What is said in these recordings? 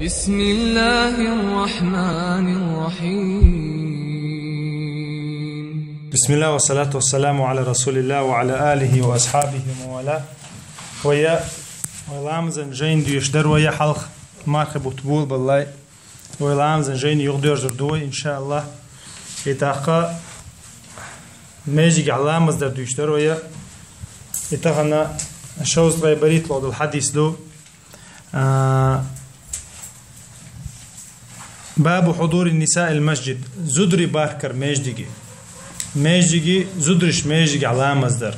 بسم الله الرحمن الرحيم. بسم الله والصلاة والسلام على رسول الله وعلى آله وأصحابه وموالاه. ويا ولامزن جين ديشدر ويا حلق مارك بطبول بالله ولامزن جين يقدر زردوي إن شاء الله يتاقى ماجي علامز در ديشدر ويا يتاقنا شوز بريت لود الحديث دو باب حضور النساء المسجد زدري باركر ميجدي زدرش ميجدي على مصدر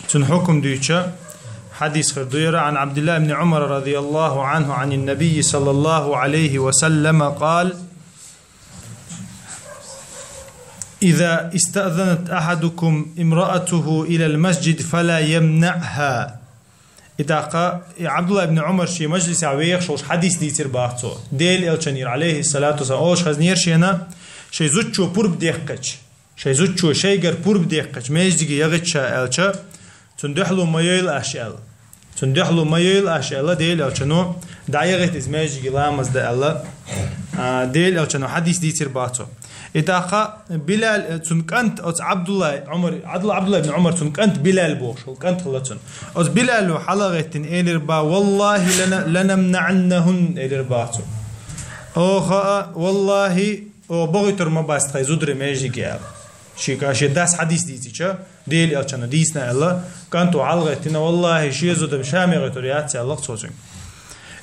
تن حكم ديوتشا حديث خردويرة عن عبد الله بن عمر رضي الله عنه عن النبي صلى الله عليه وسلم قال: إذا استأذنت أحدكم امرأته إلى المسجد فلا يمنعها. إذا عبد الله بن عمر شي مجلس عويق شوش حديث ديتر باحثو ديل الشنير عليه الصلاة والسلام أوش خزنير شينا شي زوجو برب ديقش شي زوجو شيغر برب ديقش ميجدي يغتشا الشا تندحلو ميل أشيال تندحلو ميل أشيال ديل الشنو دايغت إز ميجدي لامز دا الله ديل الشنو حديث ديتر باحثو إذا بلال تنكنت أو عبد الله بن عمر تنكنت بلال بوش وكنت خلتن أو بلال حلقة إلربا والله لنمنعنهن إلرباتو أو والله أو بغيتر ما باست زدر ميجي كيال شيكا شداس حديث ديتي شا ديل ألشنا ديسنا الله كنتو علقة والله شي زدر شامي غيتورياتي الله تصوصين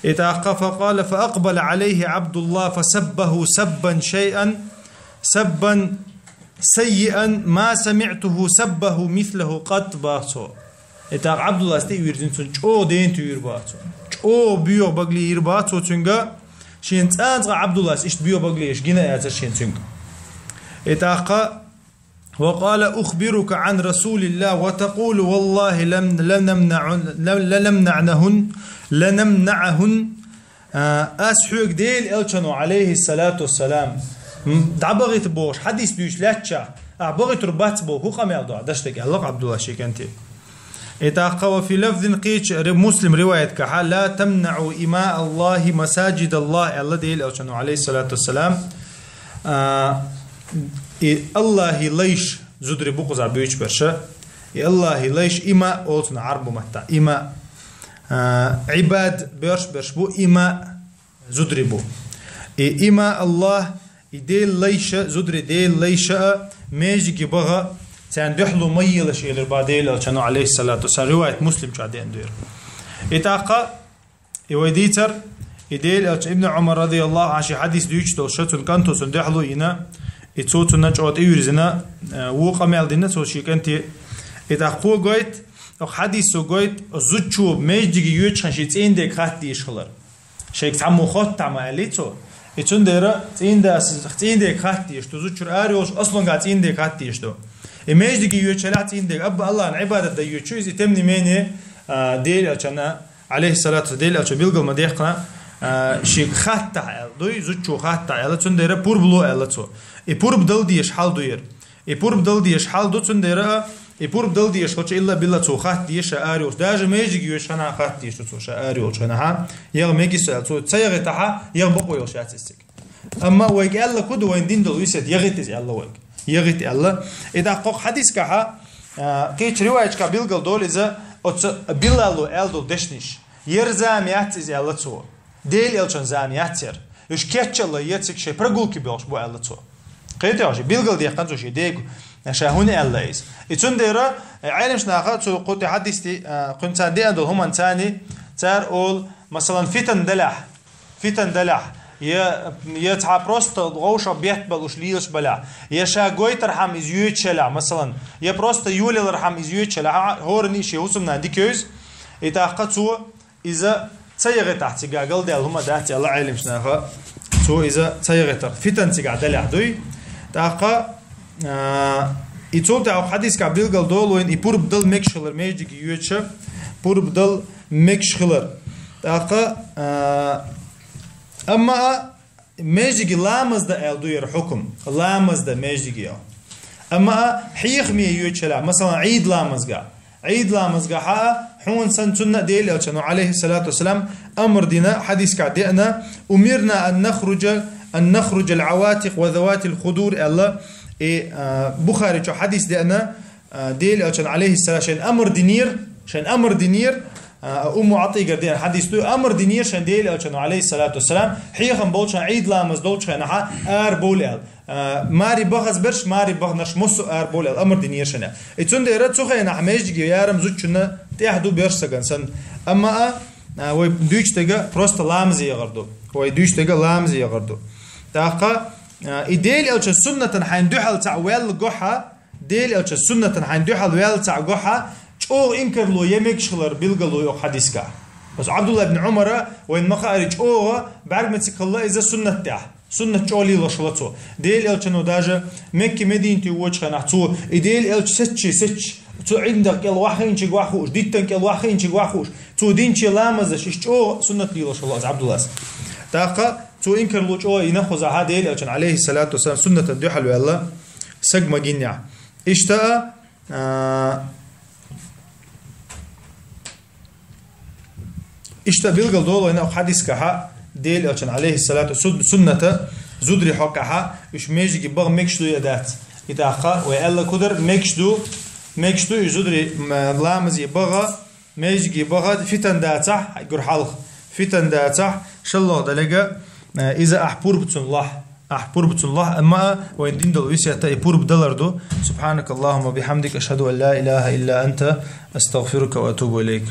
إذا فقال فأقبل عليه عبد الله فسبه سبا سبا سيئا ما سمعته سبه مثله قط باتو إذا عبد الله استي ويرزين شو دين تير باتو شو بيو بغلي ير باتو تنجا شين تانز عبد الله إيش بيو بغلي إيش جنا يا شين تنجا إذا وقال أخبرك عن رسول الله وتقول والله لنمنعهن أسحوك ديل ألشنو عليه الصلاة والسلام دعبغيت بوش حديث بيوش لاتشا بغيت ربات بو هو قميل دعا داشتك الله عبد الله شيك انت اتاقوا في لفظ قيش مسلم رواية كحال لا تمنعوا إماء الله مساجد الله الله ديل أوشنو عليه الصلاة والسلام الله ليش زدري بوقزع بيوش برشا الله ليش إماء أوتنا عربو متا إماء عباد برش بو إماء زدري بو إماء الله ديل ليشة زدر ديل ليشة ميجي بغا تندحلو ميلش إلى بعدين لشانو عليه الصلاة والسلام رواية مسلم شادين دير إتاقا يوديتر يديل ابن عمر رضي الله عنه حديث ديوش توشتون كانتو سندحلو إنا إتصوتو نجوت إيورزنا وقمال دينا توشي كنتي إتاقو قويت أو حديثو قويت زوجو ميجي يوش خنشيت إندي خات ديشخلر شيك تعمو خط تعماليتو إتشون ديرا تيندي خاتي يشتو زوجر آريوش أصلاً قاعد تيندي خاتي يشتو إماج ديكي يوشلا تيندي أب الله عن عبادة دا يوشوز يتمني ميني ديل ألشنا عليه الصلاة والسلام ديل ألشا بيلغل مديقنا شيك خاتا دوي زوجو خاتا ألا تشون ديرا بوربلو ألا تو بورب دل ديش حال دوير بورب دل ديش حال دو تشون ديرا بورب دل ديش خوش إلا بالله تو خاتي يشا آريوش داجا ميجي يوشنا خاتي يشتو تو شا آريوش ها يغ ميجي سؤال تو تسيغي تحا يغ بقو يوشاتيستيك أما ويك الله كده وين دين دل ويسد يغيت الله ويك يغيت الله إذا قق حديث كها كيش رواية كبيلغل دول إذا بيلالو ألدو دشنيش يرزاميات إذا الله تو ديل إلشان زامياتير يش كيتش الله يتسك شيء برجول كبيرش بو الله تو قيتي عشان بيلغل دي خانزو شيء ديجو نشاهون الله إز يتون ديرا علمش ناقات سو قط حديثي كنت عندي أدو هم إنساني تار أول مثلا فتن دلح يتعا просто غوشة بيحبلوش ليش بلا يشا قويت رحم إزيوت شلع مثلا يا просто يولي رحم إزيوت شلع هورني شيء وسمنا ديكيوز إتاقتو إذا تسيغ تحت قال دي اللهم داتي الله علم شناها تو إذا تسيغ تحت فتن تيقع دلع دوي تاقا إتول تاو حديث كابيل قال دول وين إبور بدل مكشخلر ميجيك يوتشا بور بدل مكشخلر تاقا أما ميجي لامز ده ألدوير حكم لامز ده ميجي أما حيخ مي يوتشلا مثلا عيد لامز جا عيد لامز قحا حون سن سنة ديل ألشانو عليه الصلاة والسلام أمر دينا حديث كعدينا أمرنا أن نخرج العواتق وذوات الخدور الله بخاري شو حديث دينا ديل ألشان عليه السلام شان أمر دينير عطية قردين حديث تو أمر دينير شان ديل ألشانو عليه الصلاة والسلام حيخم بولشان عيد لامز دولشان نحا بولال ماري بغز برش ماري بغنش مصو بولال أمر دينير شان إتون ديرت سوخي نحميش جي يارم زوجنا تيحدو برش سكن أما وي دويش تيجا بروست لامزي يغردو وي دويش تيجا لامزي يغردو تاقا إديل ألشان سنة حين دوحل تاع ويل جوحا ديل ألشان سنة حين دوحل ويل تاع جوحا او انكر لو يمك شغلر بيلقلو يو حديثك بس عبد الله بن عمر وين ما خارج او بعد ما تكلا اذا سنه تاع سنه تشولي لشلتو ديل الچنو داجا مكه مدينتي وجه نحتو ديل الچ سچ تو عندك الواحين شي واخوش ديتك الواحين شي واخوش تو دينشي لامزش او سنه لي لشلت عبد الله تاقا تو انكر لو او ينخذ هذا ديل الچن عليه الصلاه والسلام سنه دوحل والله سق ماجينيا اشتا بيلقل دولو هنا حديث كها ديل ألشان عليه الصلاة سنة زودري حقها وش ميجي بغ مكشدو يدات إتاخا ويألا كدر مكشدو زودري لامز يبغى ميجي بغى فتن داتح يقول حلق فتن داتح شالله دلقا إذا أحبور بتن الله أما وين دين دل ويسيتا يبور بدلر دو سبحانك اللهم وبحمدك أشهد أن لا إله إلا أنت أستغفرك وأتوب إليك